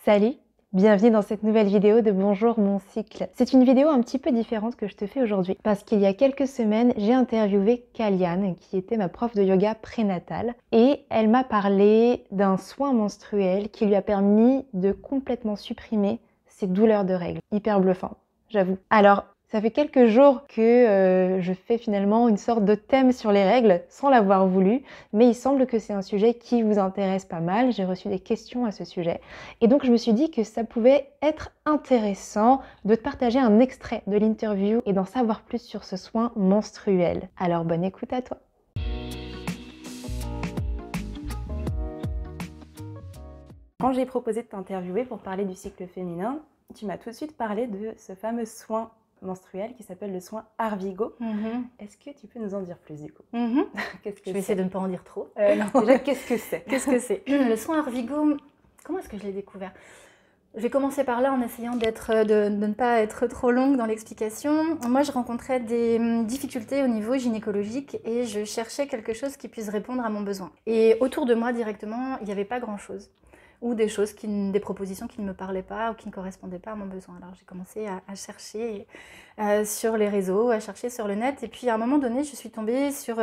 Salut, bienvenue dans cette nouvelle vidéo de Bonjour mon cycle. C'est une vidéo un petit peu différente que je te fais aujourd'hui parce qu'il y a quelques semaines, j'ai interviewé Kaliane qui était ma prof de yoga prénatal et elle m'a parlé d'un soin menstruel qui lui a permis de complètement supprimer ses douleurs de règles. Hyper bluffant, j'avoue. Alors, ça fait quelques jours que je fais finalement une sorte de thème sur les règles sans l'avoir voulu, mais il semble que c'est un sujet qui vous intéresse pas mal. J'ai reçu des questions à ce sujet. Et donc je me suis dit que ça pouvait être intéressant de te partager un extrait de l'interview et d'en savoir plus sur ce soin menstruel. Alors bonne écoute à toi. Quand j'ai proposé de t'interviewer pour parler du cycle féminin, tu m'as tout de suite parlé de ce fameux soin menstruel qui s'appelle le soin Arvigo. Est-ce que tu peux nous en dire plus du coup? Qu'est-ce que je vais essayer de ne pas en dire trop. Non. Déjà, qu'est-ce que c'est? Qu'est-ce que c'est? Le soin Arvigo, comment est-ce que je l'ai découvert? Je vais commencer par là en essayant de ne pas être trop longue dans l'explication. Moi, je rencontrais des difficultés au niveau gynécologique et je cherchais quelque chose qui puisse répondre à mon besoin. Et autour de moi, directement, il n'y avait pas grand-chose. Ou des propositions qui ne me parlaient pas ou qui ne correspondaient pas à mon besoin. Alors j'ai commencé à chercher sur les réseaux, à chercher sur le net, et puis à un moment donné, je suis tombée sur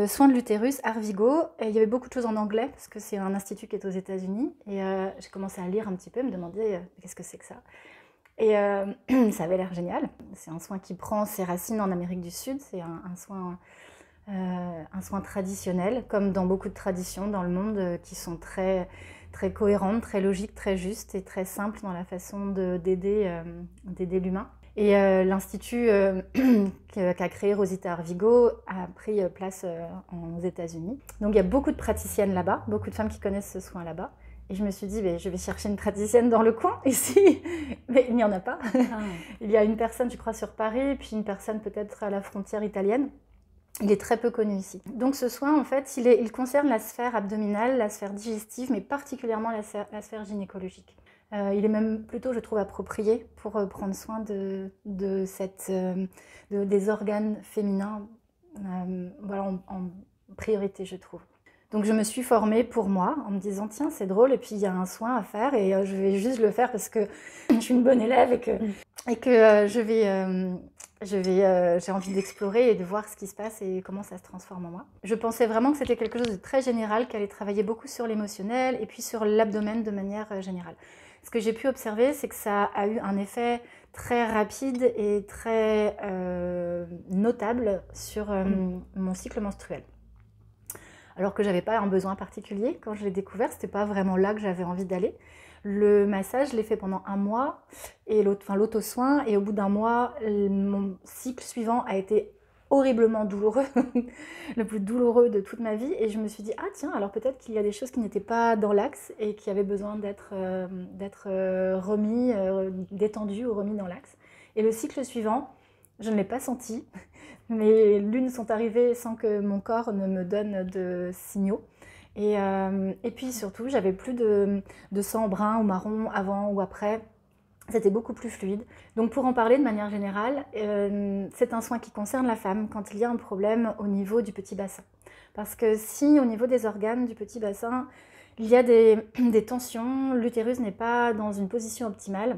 soins de l'utérus, Arvigo, et il y avait beaucoup de choses en anglais, parce que c'est un institut qui est aux États-Unis, et j'ai commencé à lire un petit peu, me demander qu'est-ce que c'est que ça. Et ça avait l'air génial. C'est un soin qui prend ses racines en Amérique du Sud, c'est un soin traditionnel, comme dans beaucoup de traditions dans le monde qui sont très cohérente, très logique, très juste et très simple dans la façon d'aider l'humain. Et l'institut qu'a créé Rosita Arvigo a pris place aux États-Unis. Donc il y a beaucoup de praticiennes là-bas, beaucoup de femmes qui connaissent ce soin là-bas. Et je me suis dit, je vais chercher une praticienne dans le coin ici, mais il n'y en a pas. Il y a une personne, je crois, sur Paris, puis une personne peut-être à la frontière italienne. Il est très peu connu ici. Donc ce soin, en fait, il concerne la sphère abdominale, la sphère digestive, mais particulièrement la sphère gynécologique. Il est même plutôt, je trouve, approprié pour prendre soin des organes féminins voilà, en priorité, je trouve. Donc je me suis formée pour moi en me disant tiens c'est drôle et puis il y a un soin à faire et je vais juste le faire parce que je suis une bonne élève et que j'ai envie d'explorer et de voir ce qui se passe et comment ça se transforme en moi. Je pensais vraiment que c'était quelque chose de très général, qui allait travailler beaucoup sur l'émotionnel et puis sur l'abdomen de manière générale. Ce que j'ai pu observer, c'est que ça a eu un effet très rapide et très notable sur mon cycle menstruel. Alors que j'avais pas un besoin particulier. Quand je l'ai découvert, c'était pas vraiment là que j'avais envie d'aller. Le massage, je l'ai fait pendant 1 mois, et l'auto-soin, et au bout d'1 mois, mon cycle suivant a été horriblement douloureux, le plus douloureux de toute ma vie, et je me suis dit, ah tiens, alors peut-être qu'il y a des choses qui n'étaient pas dans l'axe, et qui avaient besoin d'être remis, détendues ou remis dans l'axe. Et le cycle suivant, je ne l'ai pas senti, mais lunes sont arrivées sans que mon corps ne me donne de signaux. Et puis surtout, j'avais plus de sang brun ou marron avant ou après. C'était beaucoup plus fluide. Donc pour en parler de manière générale, c'est un soin qui concerne la femme quand il y a un problème au niveau du petit bassin. Parce que si au niveau des organes du petit bassin, il y a des tensions, l'utérus n'est pas dans une position optimale,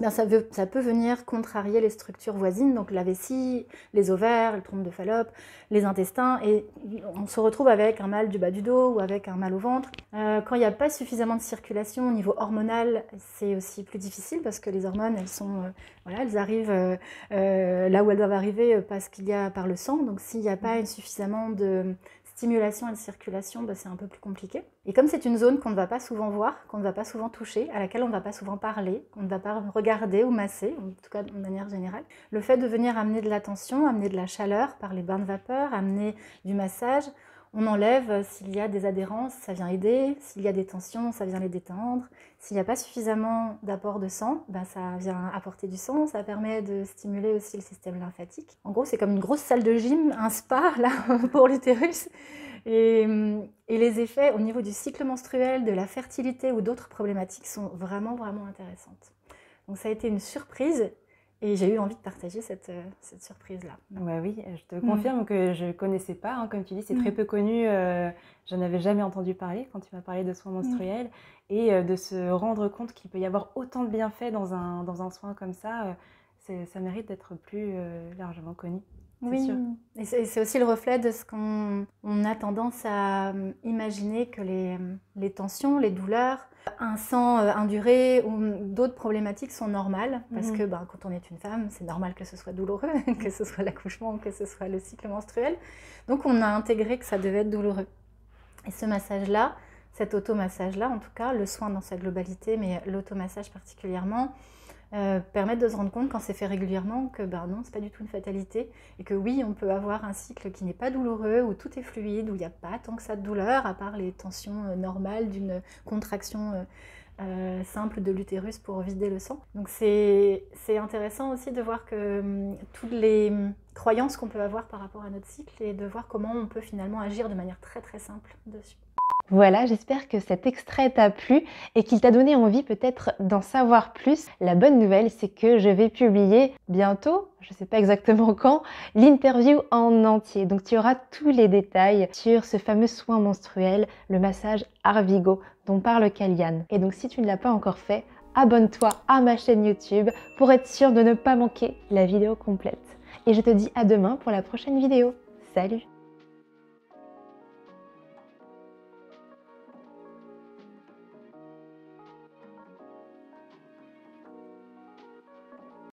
ça peut venir contrarier les structures voisines, donc la vessie, les ovaires, le trompe de Fallope, les intestins, et on se retrouve avec un mal du bas du dos ou avec un mal au ventre. Quand il n'y a pas suffisamment de circulation au niveau hormonal, c'est aussi plus difficile parce que les hormones, elles arrivent là où elles doivent arriver parce qu'il y a par le sang, donc s'il n'y a pas suffisamment de stimulation et de circulation, c'est un peu plus compliqué. Et comme c'est une zone qu'on ne va pas souvent voir, qu'on ne va pas souvent toucher, à laquelle on ne va pas souvent parler, qu'on ne va pas regarder ou masser, en tout cas de manière générale, le fait de venir amener de l'attention, amener de la chaleur par les bains de vapeur, amener du massage, on enlève s'il y a des adhérences, ça vient aider, s'il y a des tensions, ça vient les détendre, s'il n'y a pas suffisamment d'apport de sang, ça vient apporter du sang, ça permet de stimuler aussi le système lymphatique. En gros, c'est comme une grosse salle de gym, un spa là, pour l'utérus. Et les effets au niveau du cycle menstruel, de la fertilité ou d'autres problématiques sont vraiment, vraiment intéressantes. Donc ça a été une surprise Et j'ai eu envie de partager cette surprise-là. Ouais, oui, je te confirme que je ne connaissais pas, hein, comme tu dis, c'est très peu connu. Je n'avais jamais entendu parler quand tu m'as parlé de soins menstruels. Et de se rendre compte qu'il peut y avoir autant de bienfaits dans un soin comme ça, ça mérite d'être plus largement connu. Oui, sûr. Et c'est aussi le reflet de ce qu'on a tendance à imaginer que les tensions, les douleurs, un sang induré ou d'autres problématiques sont normales. Parce que quand on est une femme, c'est normal que ce soit douloureux, que ce soit l'accouchement, que ce soit le cycle menstruel. Donc on a intégré que ça devait être douloureux. Et ce massage-là, cet automassage-là, en tout cas, le soin dans sa globalité, mais l'automassage particulièrement, permettent de se rendre compte quand c'est fait régulièrement que non, c'est pas du tout une fatalité et que oui, on peut avoir un cycle qui n'est pas douloureux, où tout est fluide, où il n'y a pas tant que ça de douleur, à part les tensions normales d'une contraction simple de l'utérus pour vider le sang. Donc c'est intéressant aussi de voir que toutes les croyances qu'on peut avoir par rapport à notre cycle et de voir comment on peut finalement agir de manière très très simple dessus. Voilà, j'espère que cet extrait t'a plu et qu'il t'a donné envie peut-être d'en savoir plus. La bonne nouvelle, c'est que je vais publier bientôt, je ne sais pas exactement quand, l'interview en entier. Donc tu auras tous les détails sur ce fameux soin menstruel, le massage Arvigo dont parle Kalyan. Et donc si tu ne l'as pas encore fait, abonne-toi à ma chaîne YouTube pour être sûr de ne pas manquer la vidéo complète. Et je te dis à demain pour la prochaine vidéo. Salut!